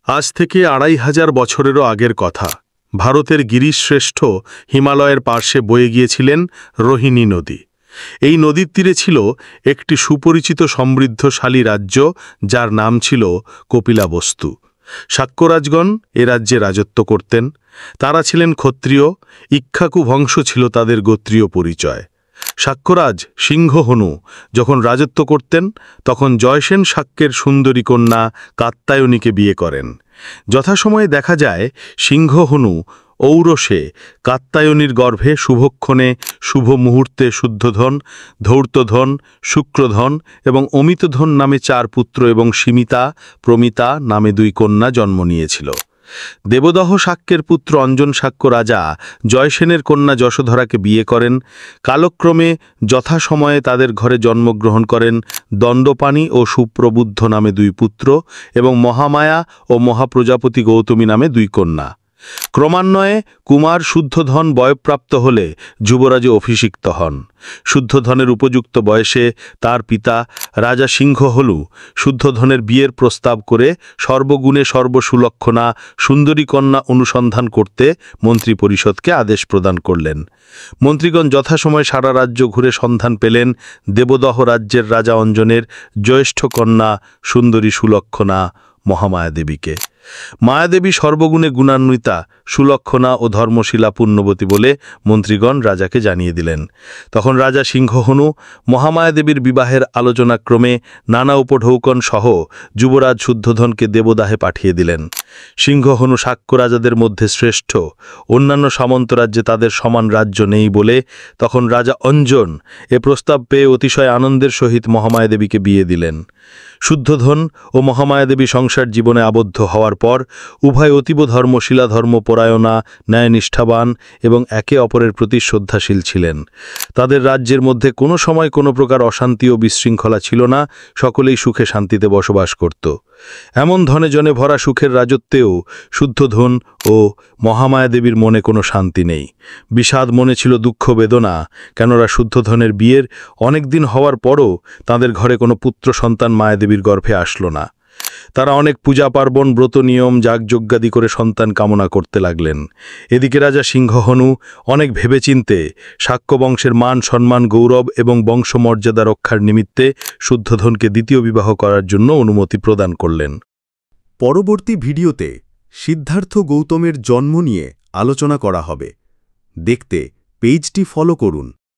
আজ থেকে ২৫০০ বছরেরও আগের কথা। ভারতের গিরিশ্রেষ্ঠ হিমালয়ের পার্শ্বে বয়ে গিয়েছিলেন রোহিণী নদী। এই নদীর তীরে ছিল একটি সুপরিচিত সমৃদ্ধশালী রাজ্য, যার নাম ছিল কপিলাবস্তু। শাক্যরাজগণ এ রাজ্যে রাজত্ব করতেন। তারা ছিলেন ক্ষত্রিয়, ইক্ষ্বাকু বংশ ছিল তাদের গোত্রীয় পরিচয়। শাক্যরাজ সিংহহনু যখন রাজত্ব করতেন, তখন জয়সেন শাক্যের সুন্দরী কন্যা কাত্যায়নীকে বিয়ে করেন। যথাসময়ে দেখা যায় সিংহহনু ঔরসে কাত্যায়নীর গর্ভে শুভক্ষণে শুভ মুহূর্তে শুদ্ধধন, ধৌর্তধন, শুক্রধন এবং অমিতধন নামে 4 পুত্র এবং সীমিতা, প্রমিতা নামে 2 কন্যা জন্ম নিয়েছিল। দেবদহ শাক্যের পুত্র অঞ্জন শাক্য রাজা জয়সেনের কন্যা যশোধরাকে বিয়ে করেন। কালক্রমে যথাসময়ে তাদের ঘরে জন্মগ্রহণ করেন দণ্ডপাণি ও সুপ্রবুদ্ধ নামে 2 পুত্র এবং মহামায়া ও মহাপ্রজাপতি গৌতমী নামে 2 কন্যা। ক্রমান্বয়ে কুমার শুদ্ধধন বয়প্রাপ্ত হলে যুবরাজে অভিষিক্ত হন। শুদ্ধধনের উপযুক্ত বয়সে তার পিতা রাজা সিংহহনু শুদ্ধধনের বিয়ের প্রস্তাব করে সর্বগুণে সর্বসুলক্ষণা সুন্দরী কন্যা অনুসন্ধান করতে মন্ত্রিপরিষদকে আদেশ প্রদান করলেন। মন্ত্রীগণ যথাসময়ে সারা রাজ্য ঘুরে সন্ধান পেলেন দেবদহ রাজ্যের রাজা অঞ্জনের জ্যেষ্ঠ কন্যা সুন্দরী সুলক্ষণা মহামায়া দেবীকে। মায়াদেবী সর্বগুণে গুণান্বিতা, সুলক্ষণা ও ধর্মশীলা পুণ্যবতী বলে মন্ত্রীগণ রাজাকে জানিয়ে দিলেন। তখন রাজা সিংহহনু মহামায়াদেবীর বিবাহের আলোচনাক্রমে নানা উপঢৌকন সহ যুবরাজ শুদ্ধধনকে দেবদাহে পাঠিয়ে দিলেন। সিংহহনু শাক্য রাজাদের মধ্যে শ্রেষ্ঠ, অন্যান্য সামন্ত রাজ্যে তাদের সমান রাজ্য নেই বলে তখন রাজা অঞ্জন এ প্রস্তাব পেয়ে অতিশয় আনন্দের সহিত মহামায়াদেবীকে বিয়ে দিলেন। শুদ্ধধন ও মহামায়াদেবী সংসার জীবনে আবদ্ধ হওয়ার পর উভয় অতীব ধর্মশীলা, ধর্মপরায়ণা, ন্যায়নিষ্ঠাবান এবং একে অপরের প্রতি শ্রদ্ধাশীল ছিলেন। তাদের রাজ্যের মধ্যে কোনো সময় কোনো প্রকার অশান্তি ও বিশৃঙ্খলা ছিল না, সকলেই সুখে শান্তিতে বসবাস করত। এমন ধনে জনে ভরা সুখের রাজত্বেও শুদ্ধধন ও মহামায়াদেবীর মনে কোনো শান্তি নেই। বিষাদ মনে ছিল, দুঃখ বেদনা, কেননা শুদ্ধধনের বিয়ের অনেক দিন হওয়ার পরও তাদের ঘরে কোনো পুত্র সন্তান মায়াদেবীর গর্ভে আসলো না। তারা অনেক পূজা পার্বণ, ব্রত নিয়ম, যাগযজ্ঞাদি করে সন্তান কামনা করতে লাগলেন। এদিকে রাজা সিংহহনু অনেক ভেবেচিন্তে শাক্য বংশের মান সম্মান, গৌরব এবং বংশমর্যাদা রক্ষার নিমিত্তে শুদ্ধধনকে দ্বিতীয় বিবাহ করার জন্য অনুমতি প্রদান করলেন। পরবর্তী ভিডিওতে সিদ্ধার্থ গৌতমের জন্ম নিয়ে আলোচনা করা হবে। দেখতে পেজটি ফলো করুন।